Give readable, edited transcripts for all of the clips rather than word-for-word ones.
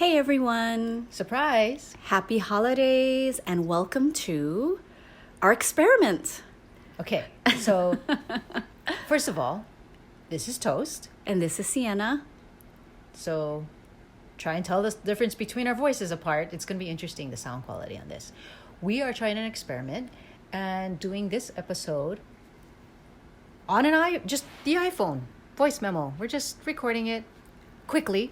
Hey everyone! Surprise! Happy holidays and welcome to our experiment. Okay, so first of all, this is Toast. And this is Sienna. So try and tell the difference between our voices apart. It's going to be interesting, the sound quality on this. We are trying an experiment and doing this episode on just the iPhone voice memo. We're just recording it quickly.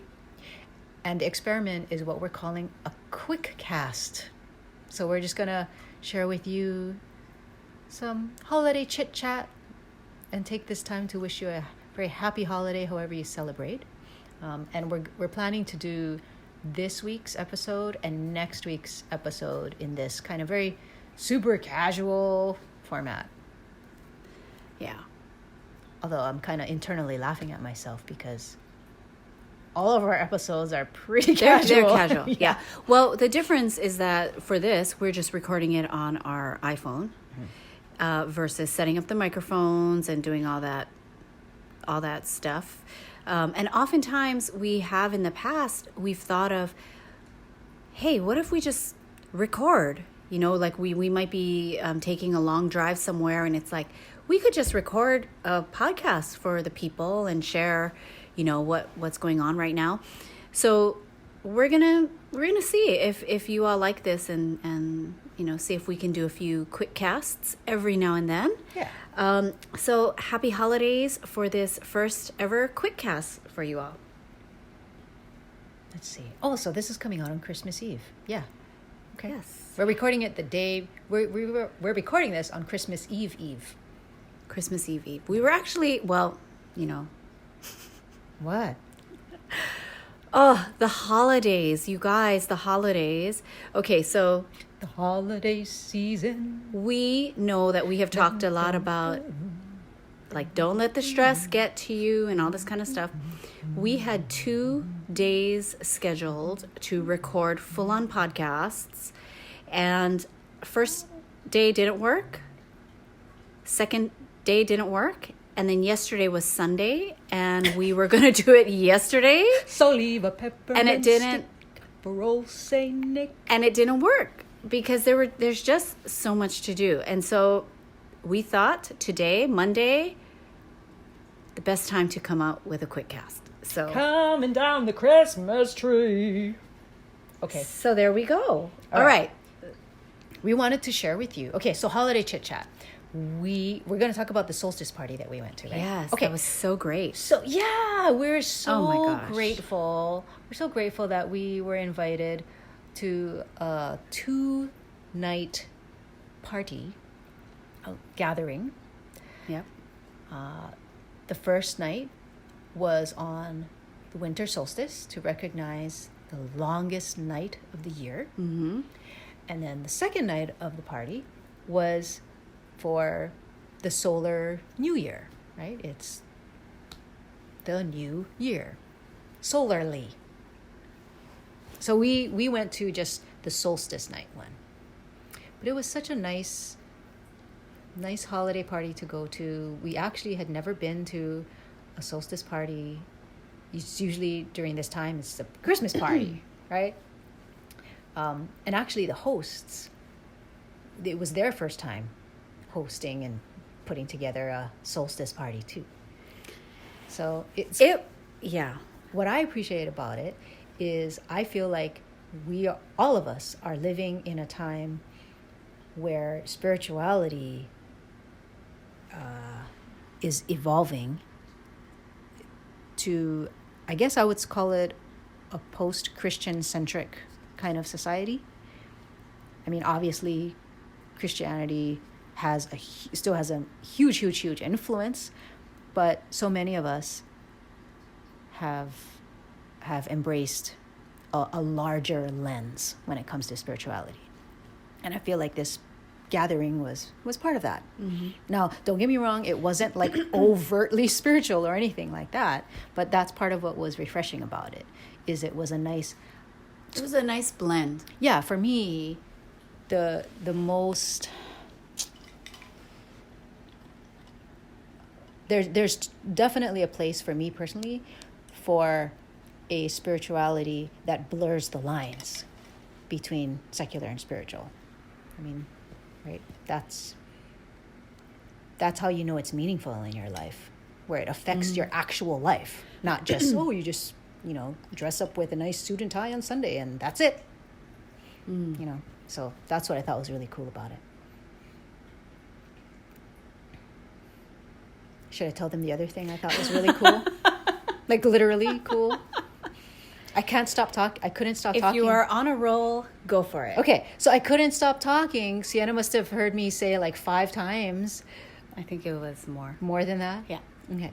And the experiment is what we're calling a Quickcast. So we're just going to share with you some holiday chit-chat and take this time to wish you a very happy holiday, however you celebrate. And we're planning to do this week's episode and next week's episode in this kind of very super casual format. Yeah. Although I'm kind of internally laughing at myself because all of our episodes are pretty casual. They're casual, yeah. Well, the difference is that for this, we're just recording it on our iPhone versus setting up the microphones and doing all that stuff. And oftentimes we have in the past, we've thought of, hey, what if we just record? You know, like we might be taking a long drive somewhere and it's like, we could just record a podcast for the people and share, you know, what's going on right now. So we're gonna see if you all like this and you know, see if we can do a few quick casts every now and then. Yeah. So happy holidays for this first ever quick cast for you all. Let's see. Oh, so this is coming out on Christmas Eve. Yeah. Okay. Yes. We're recording it the day we're recording this on Christmas Eve. Christmas Eve. We were actually, well, you know. What? Oh, the holidays, you guys, the holidays. Okay, so The holiday season. we know that we have talked a lot about, like, don't let the stress get to you and all this kind of stuff. We had 2 days scheduled to record full-on podcasts, and first day didn't work. Second day didn't work. And then yesterday was Sunday, and we were going to do it yesterday. So leave a pepper And it didn't. For old Saint Nick. And it didn't work because there's just so much to do. And so we thought today, Monday, the best time to come out with a quick cast. So Coming down the Christmas tree. Okay. So there we go. All All right. We wanted to share with you. Okay, so holiday chit chat. We're going to talk about the solstice party that we went to, right? Yes. Okay. That was so great. So yeah, we're so Oh my gosh. grateful. We're so grateful that we were invited to a 2-night party, a gathering. Yep. The first night was on the winter solstice to recognize the longest night of the year. Mm-hmm. And then the second night of the party was for the solar new year, right? It's the new year, solarly. So we went to just the solstice night one. But it was such a nice holiday party to go to. We actually had never been to a solstice party. It's usually during this time, it's a Christmas party, right? And actually the hosts, it was their first time hosting and putting together a solstice party too. So Yeah. what I appreciate about it is I feel like all of us are living in a time where spirituality is evolving to, I guess I would call it a post-Christian centric kind of society. I mean, obviously Christianity still has a huge influence, but so many of us have embraced a larger lens when it comes to spirituality. And I feel like this gathering was part of that. Mm-hmm. Now, don't get me wrong, it wasn't like overtly spiritual or anything like that, but that's part of what was refreshing about it, is it was a nice blend. Yeah, for me, the most there's definitely a place for me personally for a spirituality that blurs the lines between secular and spiritual. I mean, right? That's how you know it's meaningful in your life, where it affects your actual life, not just, you just, dress up with a nice suit and tie on Sunday and that's it. So that's what I thought was really cool about it. Should I tell them the other thing I thought was really cool? Like literally cool? I couldn't stop talking. If you are on a roll, go for it. Okay, so I couldn't stop talking. Sienna must have heard me say it like 5 times. I think it was more. More than that? Yeah. Okay.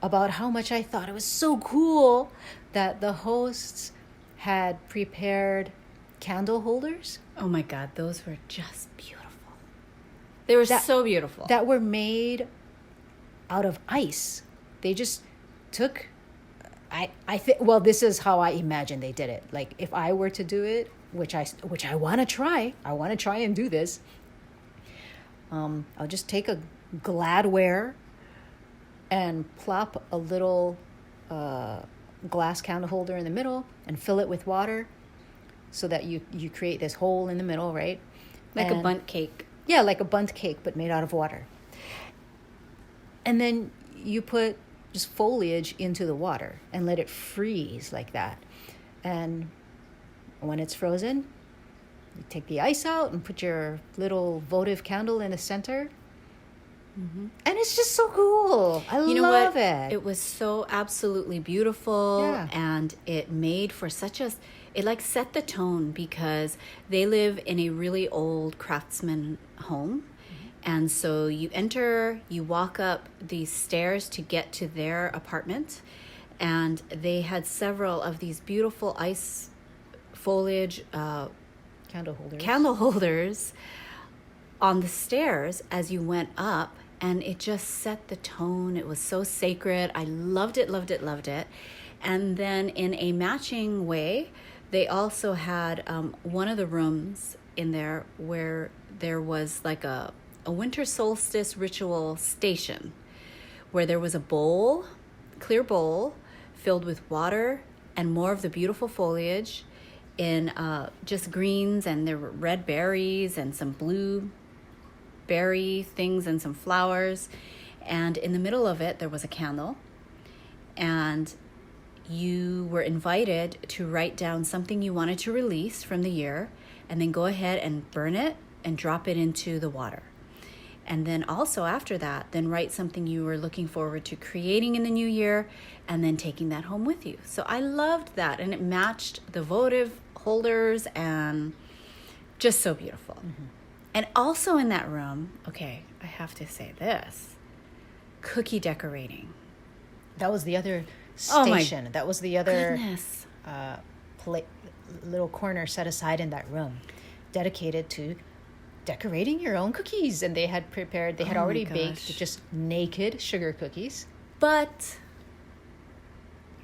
About how much I thought it was so cool that the hosts had prepared candle holders. Oh my God, those were just beautiful. They were so beautiful. That were made out of ice. They just took... I think, well, this is how I imagine they did it. Like, if I were to do it, which I want to try. I want to try and do this. I'll just take a Gladware and plop a little glass candle holder in the middle and fill it with water so that you create this hole in the middle, right? Like a bundt cake. Yeah, like a bundt cake, but made out of water. And then you put just foliage into the water and let it freeze like that. And when it's frozen, you take the ice out and put your little votive candle in the center. Mm-hmm. And it's just so cool. I love it. It was so absolutely beautiful. Yeah. And it made for it like set the tone because they live in a really old craftsman home. And so you walk up these stairs to get to their apartment. And they had several of these beautiful ice foliage candle holders on the stairs as you went up. And it just set the tone. It was so sacred. I loved it, loved it, loved it. And then in a matching way, they also had one of the rooms in there where there was like a winter solstice ritual station where there was a clear bowl filled with water and more of the beautiful foliage in just greens, and there were red berries and some blue berry things and some flowers. And in the middle of it, there was a candle. And you were invited to write down something you wanted to release from the year and then go ahead and burn it and drop it into the water. And then also after that, then write something you were looking forward to creating in the new year and then taking that home with you. So I loved that. And it matched the votive holders and just so beautiful. Mm-hmm. And also in that room, okay, I have to say this, cookie decorating. That was the other station. That was the other little corner set aside in that room dedicated to decorating your own cookies. And they had already baked just naked sugar cookies. But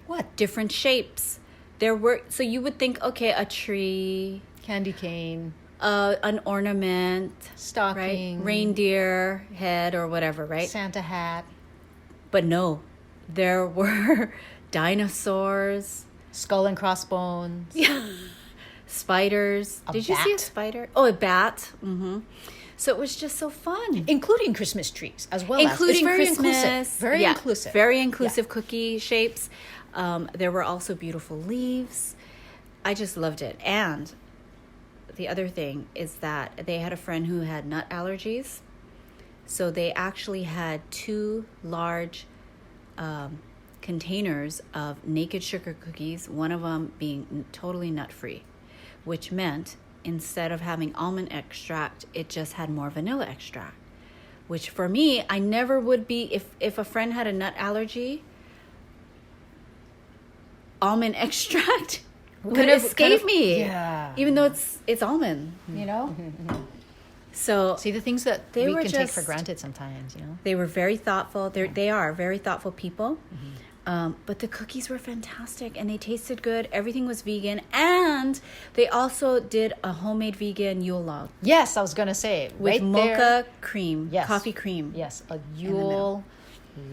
what? Different shapes. So you would think, okay, a tree. Candy cane. An ornament. Stocking. Right? Reindeer head or whatever, right? Santa hat. But no, there were dinosaurs. Skull and crossbones. Yeah. Spiders. Did you see a spider? Oh, a bat. Mm-hmm. So it was just so fun. Including Christmas trees as well. Including Christmas. Inclusive. Very inclusive. Very inclusive cookie shapes. There were also beautiful leaves. I just loved it. And the other thing is that they had a friend who had nut allergies. So they actually had 2 large containers of naked sugar cookies, one of them being totally nut-free, which meant instead of having almond extract, it just had more vanilla extract, which for me, I never would be, if a friend had a nut allergy, almond extract would escape me. Yeah. Even though it's almond, you know? Mm-hmm. So see the things that we can take for granted sometimes, you know? They were very thoughtful. They are very thoughtful people. Mm-hmm. But the cookies were fantastic and they tasted good. Everything was vegan. And they also did a homemade vegan Yule log. Yes, I was going to say. With right mocha there. cream, yes. coffee cream. Yes, a Yule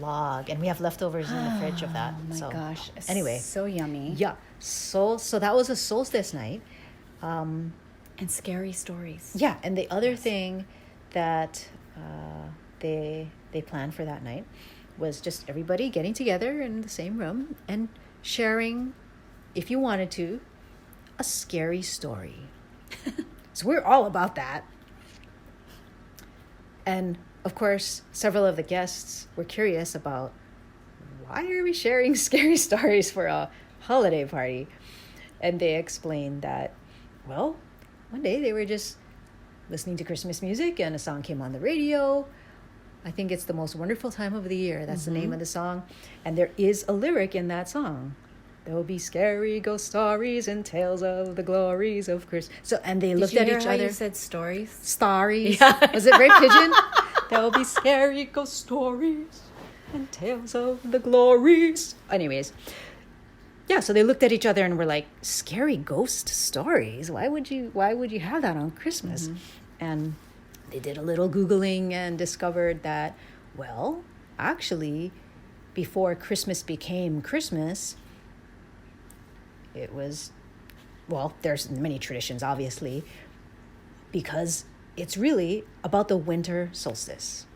log, and we have leftovers in the fridge of that. Oh my so, gosh. Anyway, So yummy. yeah. So that was a solstice night. And scary stories. Yeah, and the other thing that they planned for that night was just everybody getting together in the same room and sharing, if you wanted to, a scary story. So we're all about that. And of course, several of the guests were curious about, why are we sharing scary stories for a holiday party? And they explained that, well, one day they were just listening to Christmas music and a song came on the radio. I think it's the most wonderful time of the year. That's the name of the song. And there is a lyric in that song. There'll be scary ghost stories and tales of the glories of Christmas. So, and they looked at each other. You said stories. Stories. Yeah. Was it very pigeon? There'll be scary ghost stories and tales of the glories. Anyways, yeah. So they looked at each other and were like, "Scary ghost stories? Why would you have that on Christmas?" And they did a little Googling and discovered that, well, actually, before Christmas became Christmas, it was, well, there's many traditions, obviously, because it's really about the winter solstice.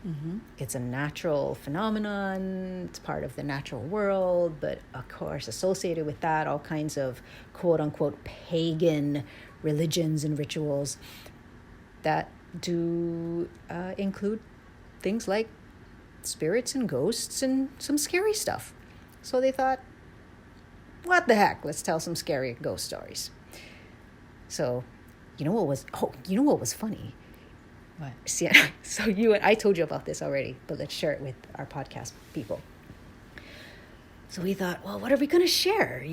It's a natural phenomenon. It's part of the natural world, but of course, associated with that, all kinds of quote unquote pagan religions and rituals that do include things like spirits and ghosts and some scary stuff. So they thought, what the heck? Let's tell some scary ghost stories. So, you know what was funny? What? See, so I told you about this already, but let's share it with our podcast people. So we thought, well, what are we going to share?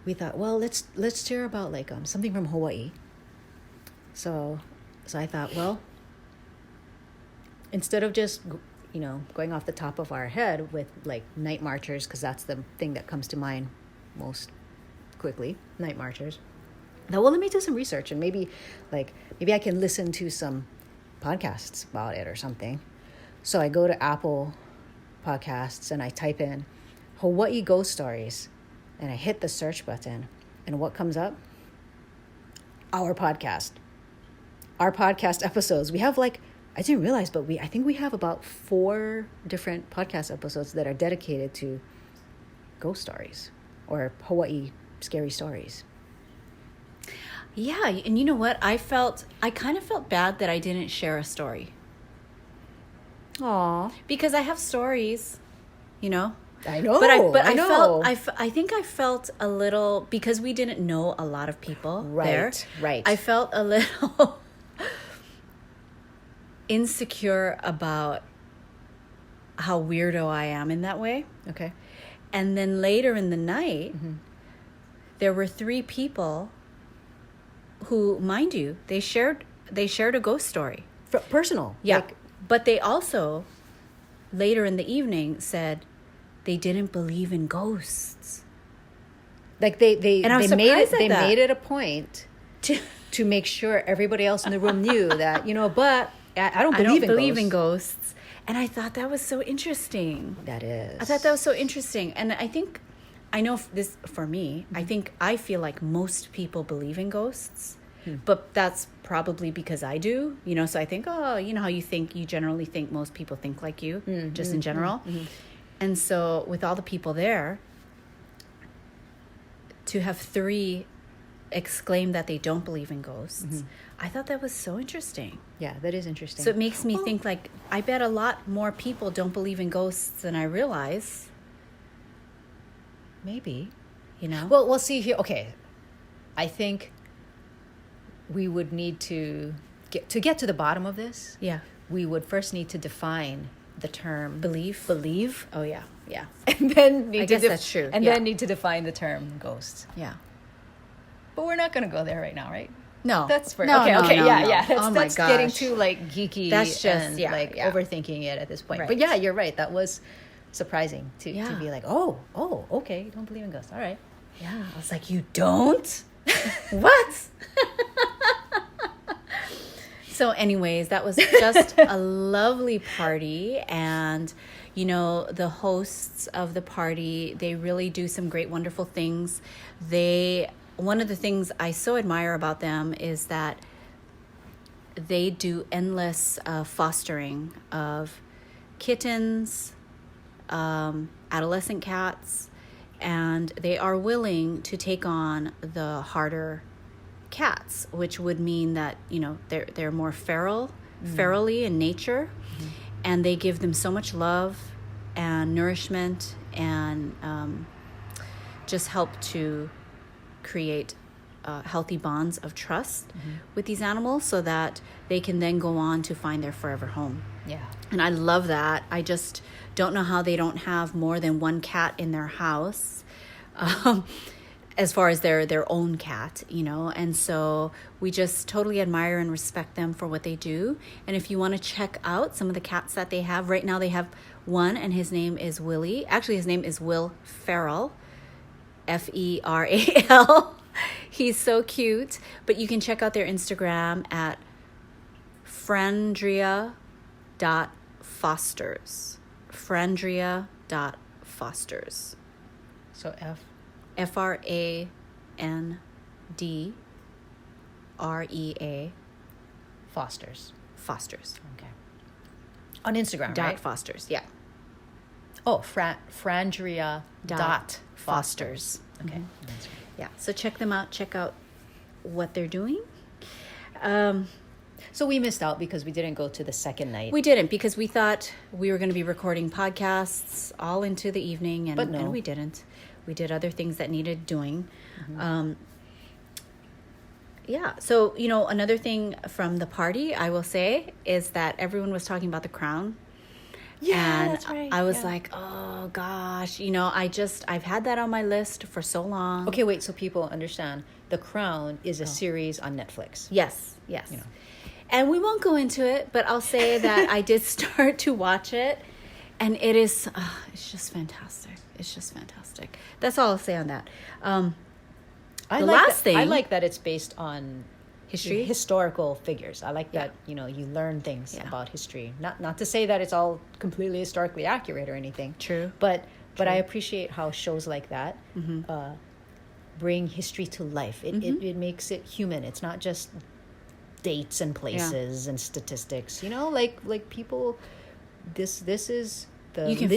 We thought, well, let's share about like something from Hawaii. So I thought, well, instead of just going off the top of our head with like night marchers, because that's the thing that comes to mind most quickly, night marchers. Now, well, let me do some research and maybe I can listen to some podcasts about it or something. So I go to Apple Podcasts and I type in Hawaii ghost stories and I hit the search button, and what comes up? Our podcast episodes. We have I didn't realize, but I think we have about 4 different podcast episodes that are dedicated to ghost stories or Hawaii scary stories. Yeah, and you know what? I kind of felt bad that I didn't share a story. Aw. Because I have stories, I know. I think I felt a little, because we didn't know a lot of people there. Right. I felt a little insecure about how weirdo I am in that way. Okay. And then later in the night, there were 3 people who, mind you, they shared a ghost story. Personal. Yeah. But they also, later in the evening, said they didn't believe in ghosts. Like they made it a point to make sure everybody else in the room knew that, but I don't believe in ghosts. And I thought that was so interesting. That is. I thought that was so interesting. And I know this for me, I feel like most people believe in ghosts, but that's probably because I do, so I think, how you generally think most people think like you, just in general. And so with all the people there, to have 3 exclaim that they don't believe in ghosts, I thought that was so interesting. Yeah, that is interesting. So it makes me think I bet a lot more people don't believe in ghosts than I realize. Maybe. Well, we'll see here. Okay. I think we would need to get to the bottom of this. Yeah. We would first need to define the term believe. Oh, yeah. Yeah. And then that's true. And then need to define the term ghost. Yeah. But we're not going to go there right now, right? No. That's for no, okay. No, okay, no, yeah, no. yeah. That's gosh. getting too geeky. That's just and overthinking it at this point. Right. But yeah, you're right. That was surprising to be like, oh, okay, you don't believe in ghosts. All right. Yeah. I was like, you don't? What? So anyways, that was just a lovely party. And, you know, the hosts of the party, they really do some great, wonderful things. One of the things I so admire about them is that they do endless fostering of kittens, adolescent cats, and they are willing to take on the harder cats, which would mean that, you know, they're more ferally in nature, and they give them so much love and nourishment and just help to create healthy bonds of trust with these animals so that they can then go on to find their forever home. Yeah. And I love that. I just don't know how they don't have more than one cat in their house, as far as their own cat, you know. And so we just totally admire and respect them for what they do. And if you want to check out some of the cats that they have, right now they have one, and his name is Willie. Actually, his name is Will Ferrell, Feral. He's so cute. But you can check out their Instagram at frandria.fosters. Frandria.fosters. So FRANDREA. Fosters. Fosters. Okay. On Instagram, Dot right? Fosters. Yeah. Oh, Frandria dot Fosters. Okay. Yeah. So check them out. Check out what they're doing. So we missed out because we didn't go to the second night. We didn't, because we thought we were going to be recording podcasts all into the evening, But no. and we didn't. We did other things that needed doing. Yeah. So, you know, another thing from the party, I will say, is that everyone was talking about The Crown. Yeah, And that's right. I was Yeah. like, oh gosh, you know, I've had that on my list for so long. Okay, wait, so people understand. The Crown is a series on Netflix. Yes. You know. And we won't go into it, but I'll say that I did start to watch it, and it's just fantastic. It's just fantastic. That's all I'll say on that. I The like last that, I thing- like that it's based on History? historical figures. I like that, you know, you learn things Yeah. about history. Not to say that it's all completely historically accurate or anything. True. But I appreciate how shows like that bring history to life. It makes it human. It's not just dates and places and statistics. You know, like people. This is the You can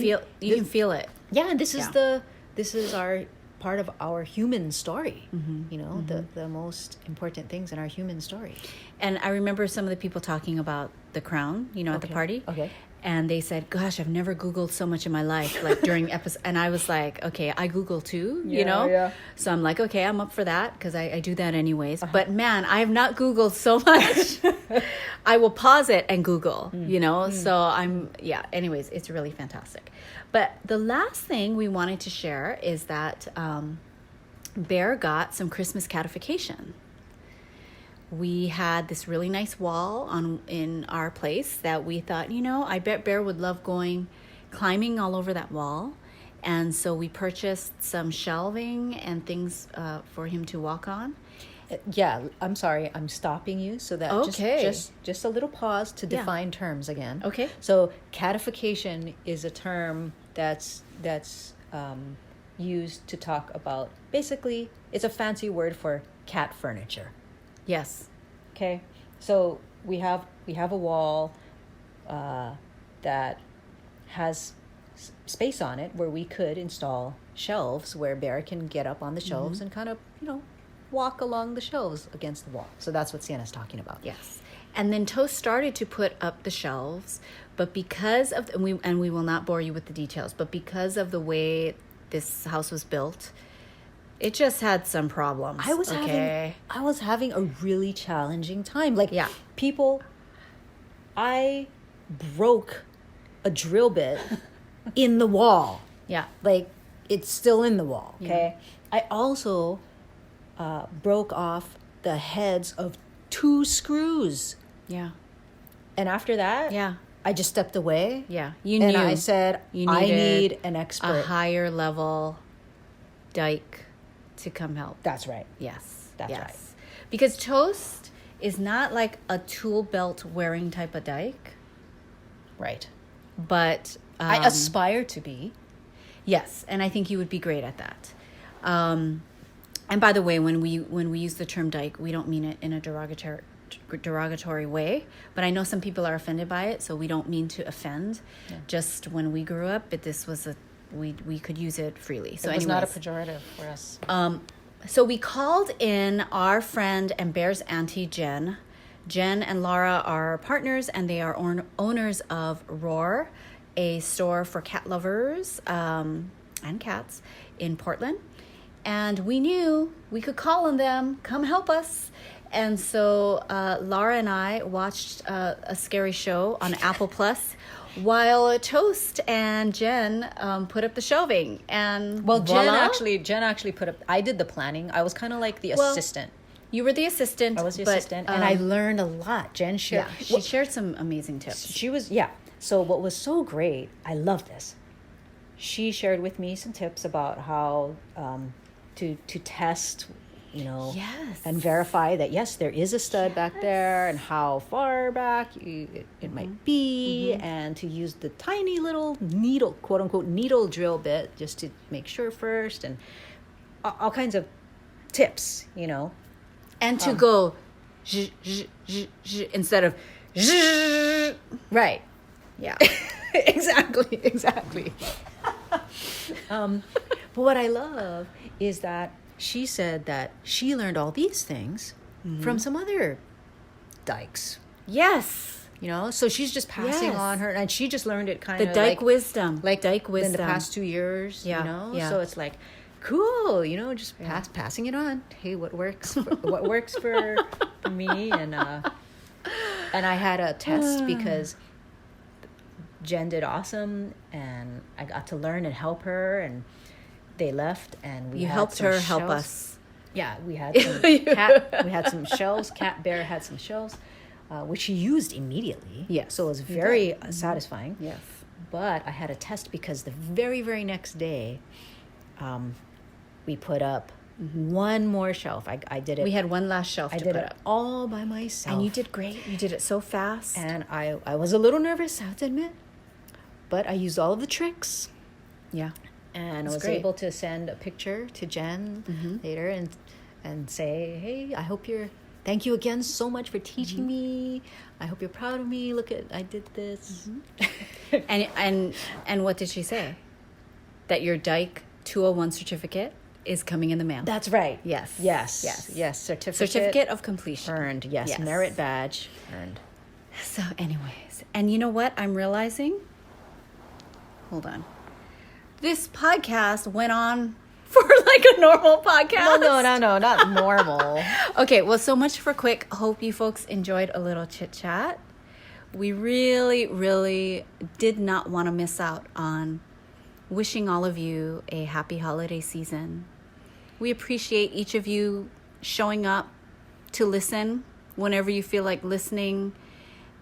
feel it. yeah, and this is Yeah. this is our part of our human story. You know, the most important things in our human story. And I remember some of the people talking about The Crown, you know, at the party. Okay. And they said, gosh, I've never Googled so much in my life, like during episode. And I was like, okay, I Google too, you know? Yeah. So I'm like, okay, I'm up for that because I do that anyways. But man, I have not Googled so much. I will pause it and Google, you know? So anyways, it's really fantastic. But the last thing we wanted to share is that Bear got some Christmas catification. We had this really nice wall in our place that we thought, you know, I bet Bear would love climbing all over that wall. And so we purchased some shelving and things for him to walk on. Yeah, I'm sorry. I'm stopping you so that Okay. just a little pause to define terms again. Okay. So catification is a term that's used to talk about, basically, it's a fancy word for cat furniture. Yes. Okay. So we have a wall that has space on it where we could install shelves where Bear can get up on the shelves and kind of, you know, walk along the shelves against the wall. So that's what Sienna's talking about. Yes. And then Toast started to put up the shelves, but because of and we will not bore you with the details, but because of the way this house was built, it just had some problems. I was having a really challenging time. Like, I broke a drill bit in the wall. Yeah. Like, it's still in the wall. Okay. I also broke off the heads of 2 screws. Yeah. And after that, Yeah. I just stepped away. Yeah. And I said, I need an a expert. higher level dike to come help. That's right. Yes. That's yes. right. Because Toast is not like a tool belt wearing type of dyke, Right. but I aspire to be. yes, and I think you would be great at that. And by the way, when we use the term dyke, we don't mean it in a derogatory way, but I know some people are offended by it, so we don't mean to offend. Yeah. Just when we grew up, we could use it freely. So It was not a anyways, pejorative for us. so we called in our friend and Bear's auntie, Jen. Jen and Laura are partners, and they are owners of Roar, a store for cat lovers and cats in Portland. And we knew we could call on them, come help us. And so Laura and I watched a scary show on Apple Plus while Toast and Jen put up the shelving. And Well, voila. Jen actually put up. I did the planning. I was kind of like the Well, assistant. You were the assistant. I was the but, assistant, and I learned a lot. Jen shared. Yeah, she shared some amazing tips. She was So what was so great? I love this. She shared with me some tips about how to test, Yes. and verify that yes, there is a stud back there, and how far back it might be, and to use the tiny little needle, quote unquote, needle drill bit just to make sure first, and all kinds of tips, And to go zh, zh, zh, zh, instead of zh. Right. Yeah. exactly. But what I love is that she said that she learned all these things from some other dykes. Yes. So she's just passing Yes. on her, and she just learned it kind The of dyke wisdom. like dyke wisdom. in the past 2 years. Yeah, yeah. So it's like cool, just passing it on. Hey, what works? What works for me? And I had a test because Jen did awesome, and I got to learn and help her, and they left, and we You had helped some her help shells. us. Yeah, we had some cat. We had some shells. Cat Bear had some shells, which she used immediately. Yes, so it was you very satisfying. Yes. But I had a test because the very, very next day, we put up one more shelf. I did it. We had one last shelf I to did put it up. all by myself. And you did great. You did it so fast. And I was a little nervous, I have to admit. But I used all of the tricks. Yeah. And I That's was great. able to send a picture to Jen later and say, hey, thank you again so much for teaching me. I hope you're proud of me. Look I did this. And what did she say? That your Dyke 201 certificate is coming in the mail. That's right. Yes. Yes. Yes. Yes. Certificate of completion. Earned. Yes. Yes. Merit badge. Earned. So anyways, and you know what I'm realizing? Hold on. This podcast went on for like a normal podcast. No, not normal. Okay, well, so much for quick. Hope you folks enjoyed a little chit chat. We really, really did not want to miss out on wishing all of you a happy holiday season. We appreciate each of you showing up to listen whenever you feel like listening,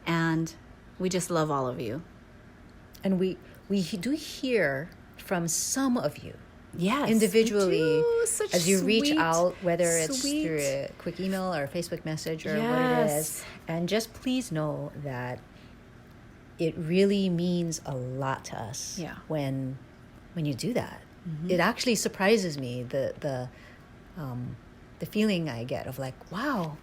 and we just love all of you. And we do hear from some of you. Yes, Individually, we do. Such as you reach sweet, out, whether it's sweet. through a quick email or a Facebook message or what it Yes. is. And just please know that it really means a lot to us when you do that. It actually surprises me, the feeling I get of like, wow,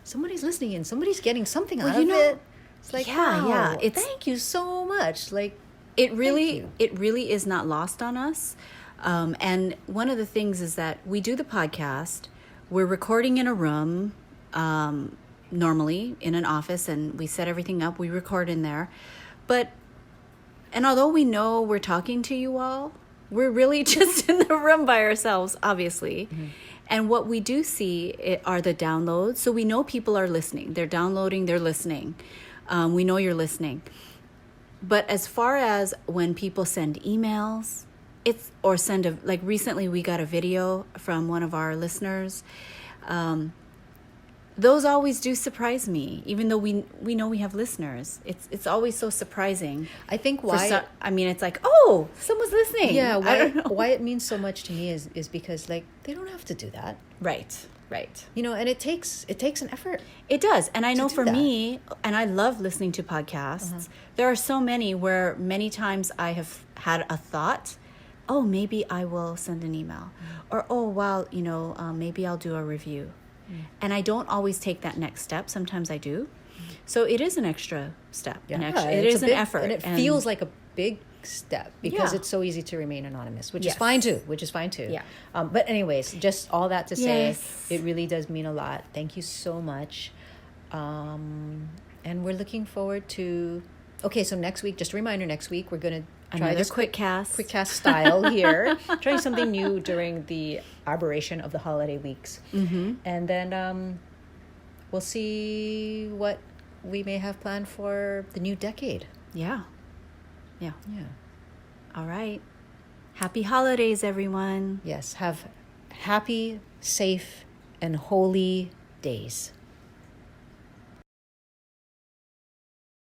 somebody's listening and somebody's getting something out of it. It's like, wow, thank you so much. Like, it really is not lost on us. And one of the things is that we do the podcast. We're recording in a room, normally in an office, and we set everything up. We record in there. And although we know we're talking to you all, we're really just in the room by ourselves, obviously. And what we do see are the downloads. So we know people are listening. They're downloading, they're listening. We know you're listening. But as far as when people send emails, like recently we got a video from one of our listeners. Those always do surprise me, even though we know we have listeners. It's always so surprising. I think why it's like, oh, someone's listening. Yeah, I don't know. why it means so much to me is because like they don't have to do that. Right. Right. You know, and it takes an effort. It does. And I know do for that. me, and I love listening to podcasts, there are so many where many times I have had a thought, oh, maybe I will send an email. Or, oh, wow, you know, maybe I'll do a review. And I don't always take that next step. Sometimes I do. So it is an extra step. It is an effort. And it feels like a big step because Yeah. it's so easy to remain anonymous, which Yes. is fine too. Yeah. But anyways, just all that to say, Yes. it really does mean a lot. Thank you so much. And we're looking forward to. Okay, so next week, just a reminder, next week we're gonna try Another this Quickcast. Quickcast style here. Trying something new during the aberration of the holiday weeks, and then we'll see what we may have planned for the new decade. Yeah. Yeah. All right. Happy holidays, everyone. Yes. Have happy, safe, and holy days.